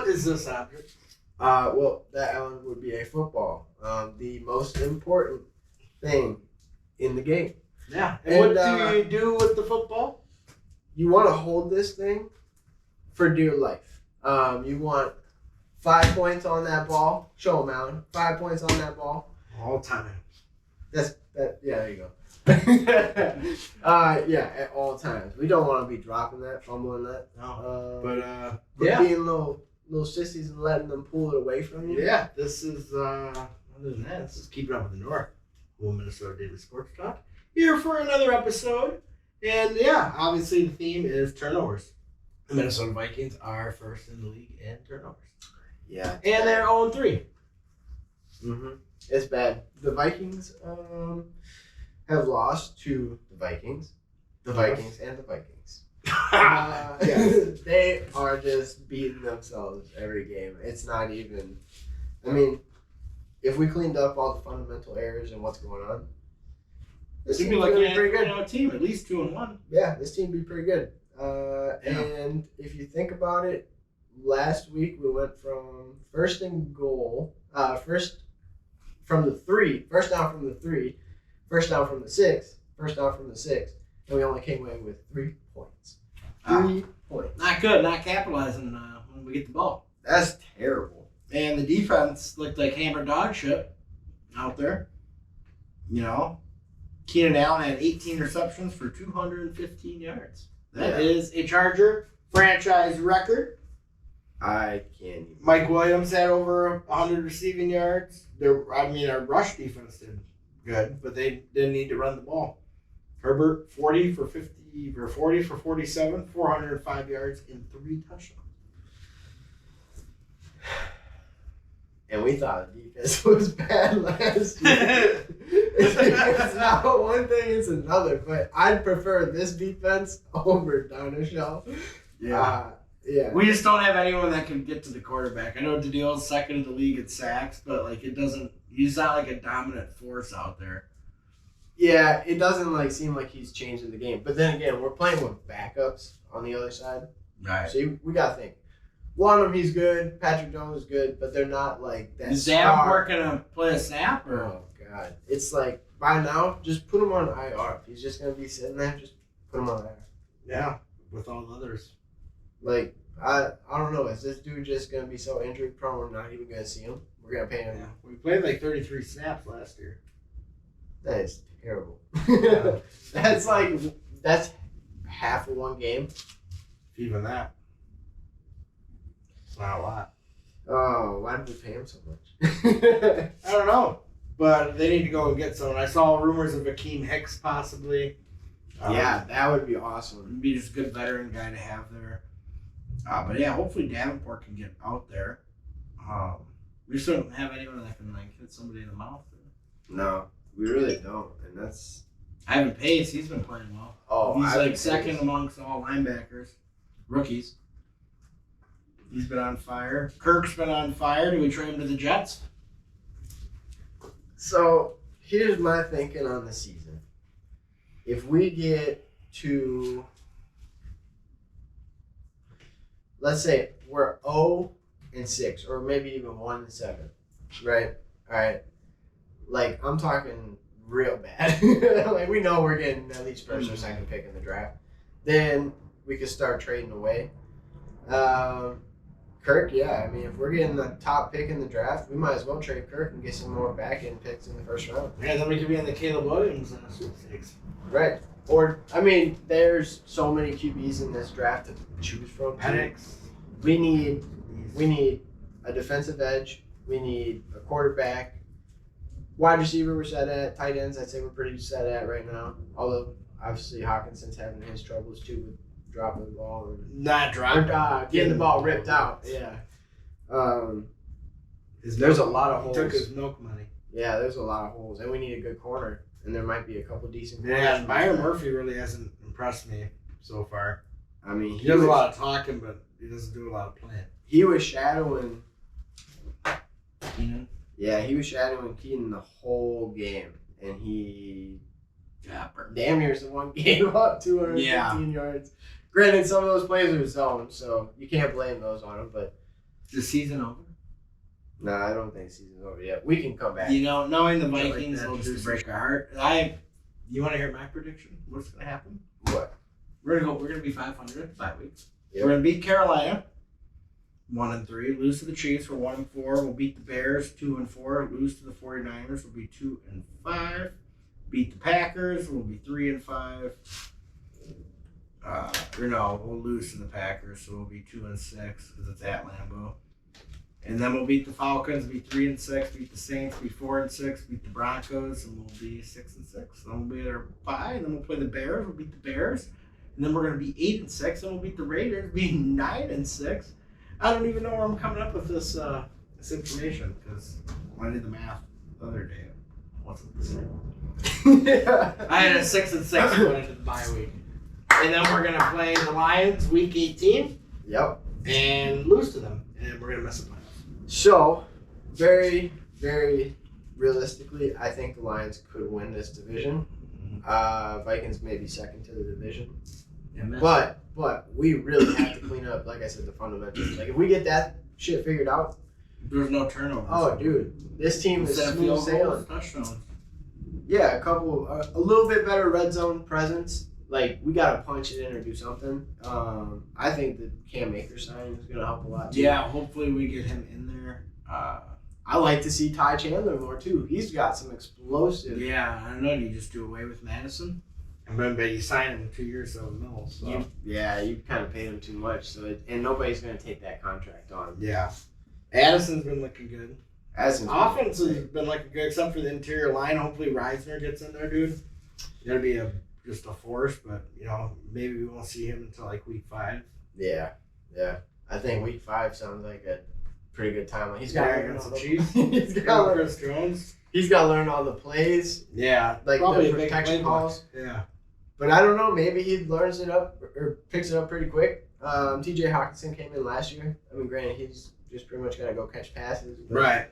what is this object? Well, that one would be a football. The most important thing in the game. Yeah. And what do you do with the football? You want to hold this thing for dear life. You want 5 points on that ball. Show them, Alan. 5 points on that ball. All time. Yeah, there you go. Yeah, at all times. We don't want to be dropping that, fumbling that. No. But being little sissies and letting them pull it away from you. Yeah, this is other than that, this is Keeping Up with the North. Minnesota Daily Sports Talk. Here for another episode. And yeah, obviously the theme is turnovers. The Minnesota Vikings are first in the league in turnovers. Yeah. And they're 0-3. Mm-hmm. It's bad. The Vikings have lost to the Vikings, and the Vikings. They are just beating themselves every game. It's not even. I mean, if we cleaned up all the fundamental errors and what's going on, this would team be like a pretty good team, at least 2-1. Yeah, this team would be pretty good. And if you think about it, last week we went from first and goal, first down from the 3, first down from the 6, first down from the 6, and we only came away with 3 points. 3 points. Not good, not capitalizing when we get the ball. That's terrible. And the defense looked like hammer dog shit out there. You know, Keenan Allen had 18 receptions for 215 yards. That is a Charger franchise record. I can't even. Mike Williams had over 100 receiving yards. Our rush defense did good, but they didn't need to run the ball. Herbert, 40 for 47, 405 yards, and 3 touchdowns. And we thought the defense was bad last year. It's not one thing, it's another. But I'd prefer this defense over Donishell. Yeah. We just don't have anyone that can get to the quarterback. I know Daniel's second in the league at sacks, but he's not like a dominant force out there. Yeah, it doesn't seem like he's changing the game. But then again, we're playing with backups on the other side. Right. So we got to think. One of them, he's good. Patrick Jones is good, but they're not like that. Is Davenport going to play a snap? Or? Oh, God. It's like, by now, just put him on IR. If he's just going to be sitting there, just put him on IR. Yeah, with all the others. I don't know. Is this dude just going to be so injury prone we're not even going to see him? We're going to pay him. Yeah. We played 33 snaps last year. That is terrible. Yeah. That's half of one game. Even that. It's not a lot. Oh, why did we pay him so much? I don't know. But they need to go and get someone. I saw rumors of Akeem Hicks possibly. Yeah, that would be awesome. Be just a good veteran guy to have there. But yeah, hopefully Davenport can get out there. We just don't have anyone that can hit somebody in the mouth. No, we really don't, and that's. Ivan Pace, he's been playing well. Oh, he's second amongst all linebackers, rookies. He's been on fire. Kirk's been on fire. Do we trade him to the Jets? So here's my thinking on the season. If we get to, let's say we're 0-6, or maybe even 1-7, right? All right. I'm talking real bad. We know we're getting at least first or second pick in the draft. Then we could start trading away. Kirk, yeah. I mean, if we're getting the top pick in the draft, we might as well trade Kirk and get some more back-end picks in the first round. Yeah, then we could be in the Caleb Williams and the sweepstakes. Right. Or, I mean, there's so many QBs in this draft to choose from. Penix. We need a defensive edge. We need a quarterback. Wide receiver we're set at. Tight ends, I'd say we're pretty set at right now. Although, obviously, Hawkinson's having his troubles, too, with dropping the ball. Getting the ball ripped out. Yeah. There's a lot of holes. He took his milk money. Yeah, there's a lot of holes. And we need a good corner. And there might be a couple decent corners. Yeah, Byron Murphy really hasn't impressed me so far. I mean, he does a lot of talking, but he doesn't do a lot of playing. He was shadowing Keenan. Yeah, he was shadowing Keenan the whole game, and he damn near one gave up 215 yards. Granted, some of those plays were zone, so you can't blame those on him. But Is the season over? No, I don't think season's over yet. We can come back. You know, knowing the Like Vikings that, will just just- break our heart. You want to hear my prediction? What's going to happen? What? We're gonna be 500 bye weeks. Yep. We're gonna beat Carolina, 1-3. Lose to the Chiefs, we're 1-4. We'll beat the Bears, 2-4. Lose to the 49ers, we'll be 2-5. Beat the Packers, we'll be 3-5. We'll lose to the Packers, so we'll be 2-6 because it's at Lambeau. And then we'll beat the Falcons, be 3-6. Beat the Saints, be 4-6. Beat the Broncos, and we'll be 6-6. Then we'll be at our bye, and then we'll play the Bears. We'll beat the Bears. And then we're going to be 8-6, and we'll beat the Raiders, being 9-6. I don't even know where I'm coming up with this information because when I did the math the other day, it wasn't the same. Yeah. I had a 6-6 going into the bye week. And then we're going to play the Lions week 18 Yep. and lose to them. And we're going to miss the playoffs. So, very, very realistically, I think the Lions could win this division. Vikings may be second to the division. But we really have to clean up, like I said, the fundamentals. Like if we get that shit figured out, There's no turnovers. oh dude, this team is Instead of smooth field sailing. goals, touchdowns. Yeah, a little bit better red zone presence. Like we gotta punch it in or do something. I think the Cam Akers signing is gonna help a lot too. Yeah, hopefully we get him in there. I like to see Ty Chandler more too. He's got some explosive. Yeah, I don't know. Do you just do away with Madison? But you sign him 2 years, $7 million. So. You kind of paid him too much, and nobody's gonna take that contract on. Yeah. Addison's been looking good. Addison's Offense has been looking good, except for the interior line. Hopefully Reisner gets in there, dude. He's gonna be just a force, but maybe we won't see him until like week 5. Yeah. I think week 5 sounds like a pretty good time. He's got to learn against all the the Chiefs. Chris Jones. He's got to learn all the plays, Yeah, like probably the a big protection playbook. calls. Yeah. But I don't know. Maybe he learns it up or picks it up pretty quick. T.J. Hawkinson came in last year. I mean, granted, he's just pretty much got to go catch passes. But Right.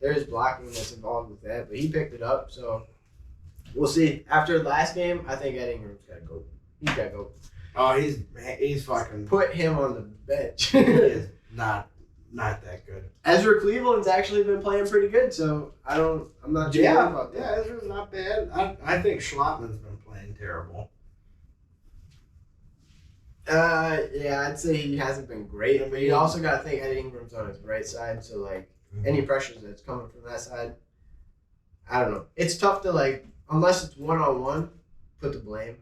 There's blocking that's involved with that, but he picked it up. So we'll see. After the last game, I think Ed Ingram's got to go. He's got to go. Oh, he's fucking. Put him on the bench. He is not that good. Ezra Cleveland's actually been playing pretty good, so I'm not too worried about that. Yeah, Ezra's not bad. I think Schlottman's been playing terrible. Yeah, I'd say he hasn't been great, but you also got to think Ed Ingram's on his right side, so like any pressures that's coming from that side, I don't know. It's tough to unless it's 1-on-1, put the blame.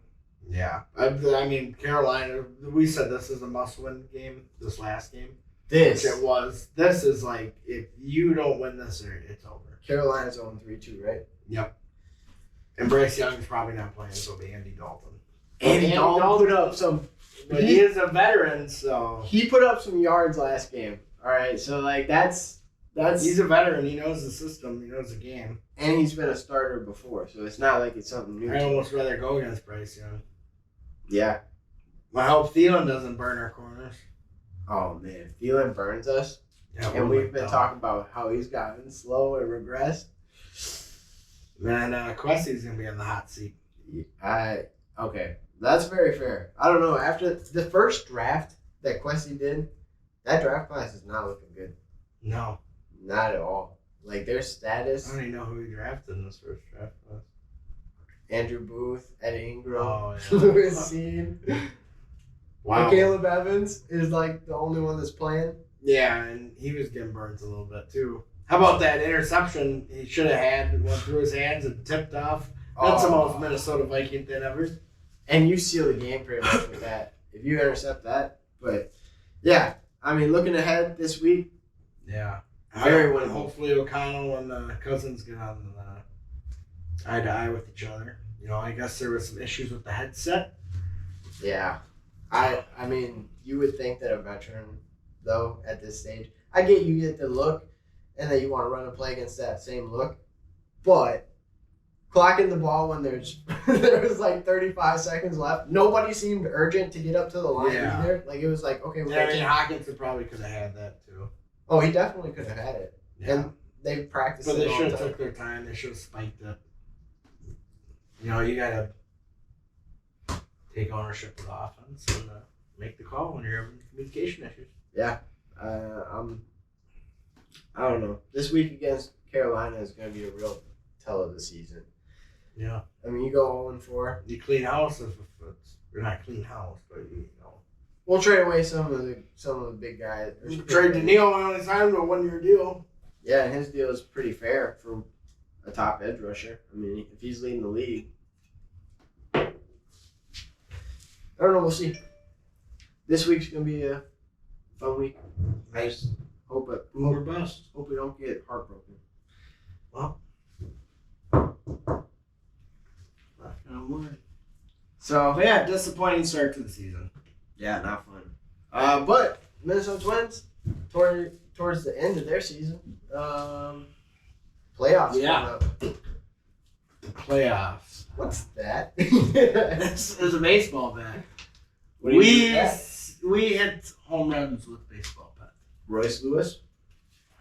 Yeah, I mean Carolina. We said this is a must-win game. This last game, Which it was. This is like if you don't win this, it's over. Carolina's 0-3 too, right? Yep. And Bryce Young's probably not playing, so it'll be Andy Dalton. Andy Dalton put up some. But he is a veteran, so He put up some yards last game. All right, so that's. He's a veteran. He knows the system. He knows the game. And he's been a starter before, so it's not like it's something new. I'd almost rather go against Bryce Young. Yeah. I hope Thielen doesn't burn our corners. Oh man, Thielen burns us. Yeah, And we've been talking about how he's gotten slow and regressed. Man, Quessie's going to be on the hot seat. Okay, that's very fair. I don't know. After the first draft that Questie did, that draft class is not looking good. No. Not at all. Like their I status, don't even know who he drafted in this first draft class. Andrew Booth, Ed Ingram, Oh, yeah. Lewis Sean. Wow. Caleb Evans is like the only one that's playing. Yeah, and he was getting burnt a little bit too. How about that interception he should have had, went through his hands and tipped off? That's the most Minnesota Viking thing ever. And you seal the game pretty much with that if you intercept that. But yeah, I mean, looking ahead this week, Yeah. Very winnable. Hopefully O'Connell and Cousins get on eye to eye with each other. I guess there were some issues with the headset. yeah. I mean, you would think that a veteran, though, at this stage, I get you get the look and that you want to run a play against that same look, but clocking the ball when there was like 35 seconds left, nobody seemed urgent to get up to the line either. Like it was like, okay, we're Yeah, I mean Hawkinson probably could have had that too. Oh, he definitely could have had it. Yeah. And they practiced But it they all should the have time. took their time. They should have spiked it. You gotta take ownership of the offense and make the call when you're having communication issues. I'm I don't know. This week against Carolina is going to be a real tell of the season. Yeah. I mean, you go 0-4. You clean house if it's you're not clean house, but you know. We'll trade away some of the big guys. Trade Daniil only signed him to a 1-year deal. Yeah, and his deal is pretty fair for a top edge rusher. I mean, if he's leading the league. I don't know. We'll see. This week's going to be a fun week. Nice. Hope it. Boom or bust. Hope we don't get heartbroken. Well. So, yeah, disappointing start to the season. Yeah, not fun. But Minnesota Twins, towards the end of their season, playoffs. Yeah. The playoffs. What's that? This is a baseball bat. We hit home runs with baseball bats. Royce Lewis.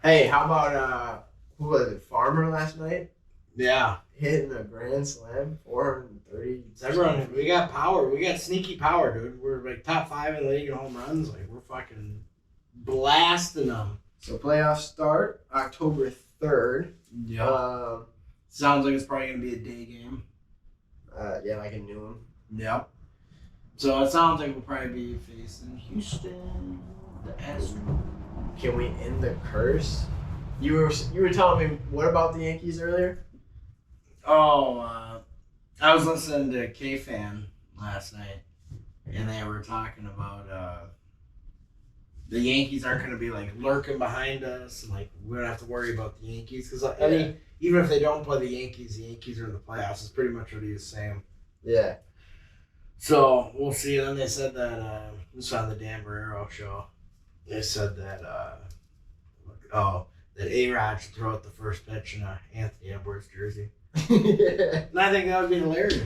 Hey, how about who was it? Farmer last night Yeah. hitting a grand slam, 430. Everyone, we got power. We got sneaky power, dude. We're like top 5 in the league in home runs. Like we're fucking blasting them. So playoffs start October 3rd. Yeah. Sounds like it's probably gonna be a day game. Yeah, like a noon. Yep. So it sounds like we'll probably be facing Houston, the Astros. Can we end the curse? You were telling me what about the Yankees earlier? Oh, I was listening to K-Fan last night, and they were talking about the Yankees aren't going to be like lurking behind us, and like we don't have to worry about the Yankees because even if they don't play the Yankees are in the playoffs. It's pretty much what he was saying. Yeah. So we'll see. And then they said that this was on the Dan Barrero show. They said that that A-Rod should throw out the first pitch in a Anthony Edwards jersey. And I think that would be hilarious.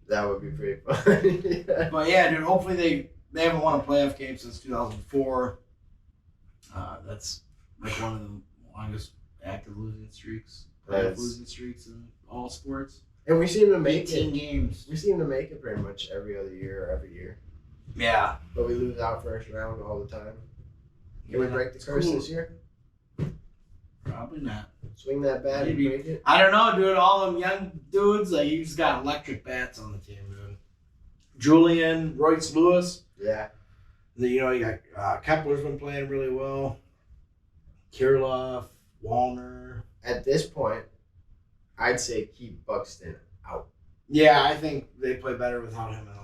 That would be pretty fun. Yeah. But yeah, dude, hopefully they haven't won a playoff game since 2004. That's like one of the longest active losing streaks. Playoff losing streaks in all sports. And we seem to make 18 it. games. We seem to make it pretty much every other year or every year. Yeah. But we lose out first round all the time. Can we break the curse this year? Probably not. Swing that bat Maybe. and break it? I don't know, dude. All them young dudes, like you just got electric bats on the team, dude. Julian, Royce Lewis. Yeah. You got Kepler's been playing really well. Kirilloff, Wallner. At this point, I'd say keep Buxton out. Yeah, I think they play better without him in the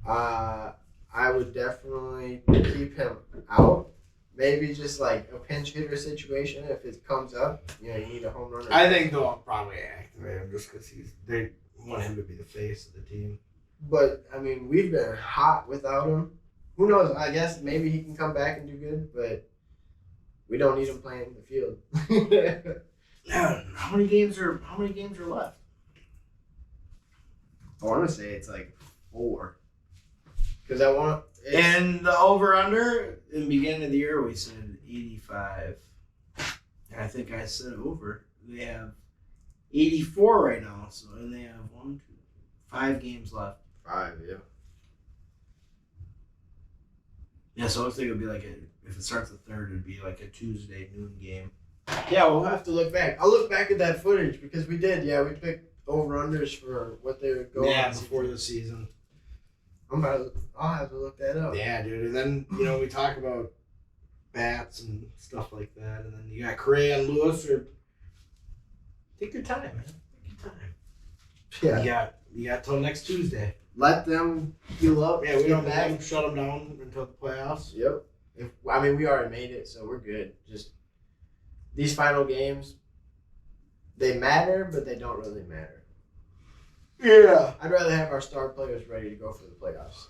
lineup. I would definitely keep him out. Maybe just like a pinch hitter situation if it comes up. You need a home run. I think they'll probably activate him just because they want him to be the face of the team. But, I mean, we've been hot without him. Who knows? I guess maybe he can come back and do good, but we don't need him playing in the field. Yeah, how many games are left? I want to say it's like 4. Because I want... And the over-under, in the beginning of the year, we said 85. And I think I said over. They have 84 right now, and they have 5 games left. 5, yeah. Yeah, so I was thinking it would be like if it starts the 3rd, it'd be like a Tuesday noon game. Yeah, we'll have to look back. I'll look back at that footage because we did. Yeah, we picked over-unders for what they would go on before the season. I'll have to look that up. Yeah, dude. And then, we talk about bats and stuff like that. And then you got Correa and Lewis. Take your time, man. Take your time. Yeah. You got till next Tuesday. Let them heal up. Yeah, we don't have to shut them down until the playoffs. Yep. We already made it, so we're good. Just these final games, they matter, but they don't really matter. Yeah. I'd rather have our star players ready to go for the playoffs.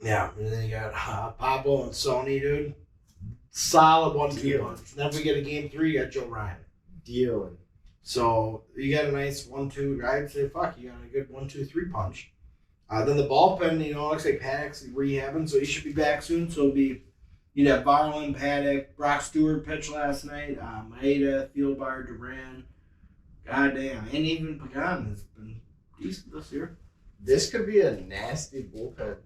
Yeah, and then you got Pablo and Sony, dude. Solid 1-2 punch. Then if we get a game 3, you got Joe Ryan. Dealing. So you got a nice 1-2. I'd say, you got a good 1-2-3 punch. Then the bullpen, looks like Paddock's rehabbing, so he should be back soon. So you'd have Barlin, Paddock, Brock Stewart pitched last night, Maeda, Fieldbar, Duran. Goddamn, and even Pagan has been decent this year. This could be a nasty bullpen.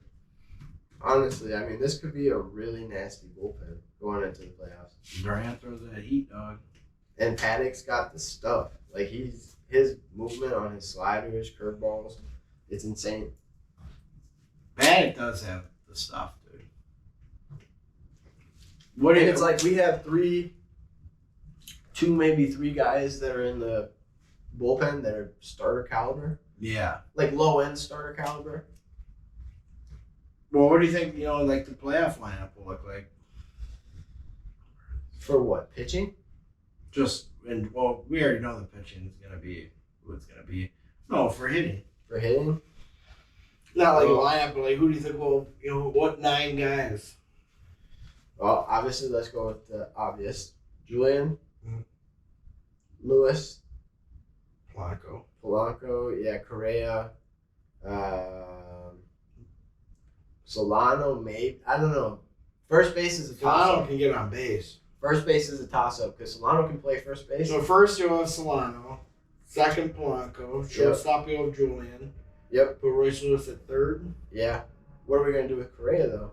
Honestly, this could be a really nasty bullpen going into the playoffs. Durant throws that heat, dog. And Paddock's got the stuff. Like his movement on his sliders, curveballs, it's insane. Paddock does have the stuff, dude. It's like we have maybe three guys that are in the bullpen that are starter caliber. Yeah. Like low end starter caliber. Well, what do you think, like the playoff lineup will look like? For what? Pitching? We already know the pitching is going to be who it's going to be. No, for hitting. For hitting? Not like a lineup, but like who do you think will, what 9 guys? Well, obviously, let's go with the obvious. Julian, Lewis, Polanco, yeah, Correa, Solano, maybe. I don't know. First base is a toss-up. Solano can get on base. First base is a toss-up because Solano can play first base. So first you'll have Solano, second Polanco, shortstop you'll have Julian. Yep. Put Royce Lewis at third. Yeah. What are we going to do with Correa, though?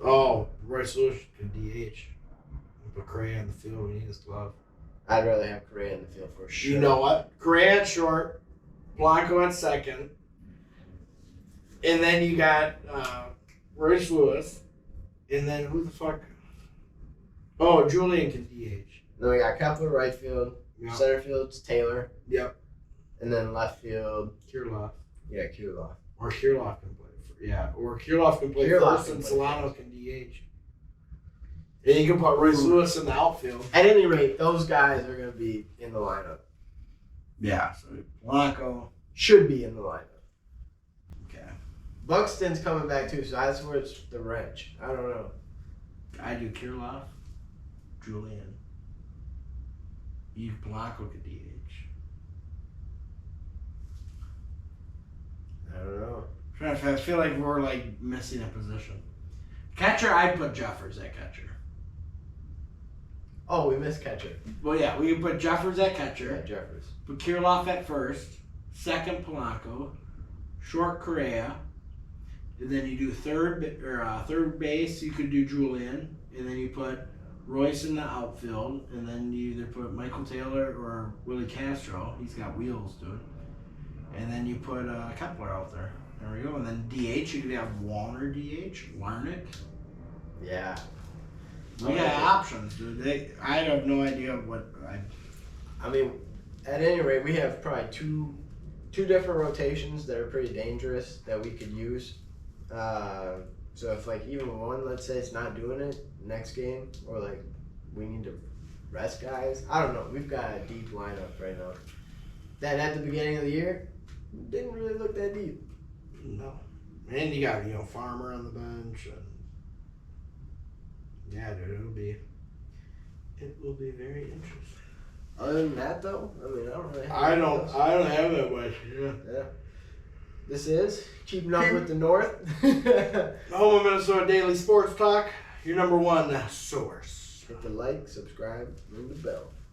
Oh, Royce Lewis could DH. Put Correa in the field when he his glove. I'd rather have Correa in the field for sure. You know what? Correa at short, Polanco at second, and then you got Royce Lewis, and then who the fuck? Oh, Julian can DH. Then we got Kepler right field. Yep. Center field's Taylor. Yep. And then left field. Kirilloff. Yeah, Kirilloff. Or Kirilloff can play. Or Kirilloff can play first, and Solano can DH. And you can put Royce Lewis in the outfield. At any rate, those guys are going to be in the lineup. Yeah, so Polanco should be in the lineup. Okay. Buxton's coming back too, so that's where it's the wrench. I don't know. I do Kirilloff, Julian. Polanco could DH. I don't know. I feel like we're like missing a position. Catcher, I'd put Jeffers at catcher. Oh, we missed catcher. Well, yeah, we can put Jeffers at catcher. Yeah, Jeffers. Put Kirilloff at first, second Polanco, short Correa, and then you do third base. You could do Julian, and then you put Royce in the outfield, and then you either put Michael Taylor or Willie Castro. He's got wheels, dude. And then you put Kepler out there. There we go. And then DH, you could have Warner DH, Larnick. Yeah. We got options, dude. I have no idea what I mean, at any rate, we have probably two different rotations that are pretty dangerous that we could use. So if like even one, let's say it's not doing it next game, or like we need to rest guys. I don't know. We've got a deep lineup right now. That at the beginning of the year didn't really look that deep. No. And you got, Farmer on the bench. And yeah, dude, it will be very interesting. Other than that, though, I mean, I don't really have I don't have that much. Yeah. This is Keeping Up with the North. Home of Minnesota Daily Sports Talk, your number one source. Hit the like, subscribe, ring the bell.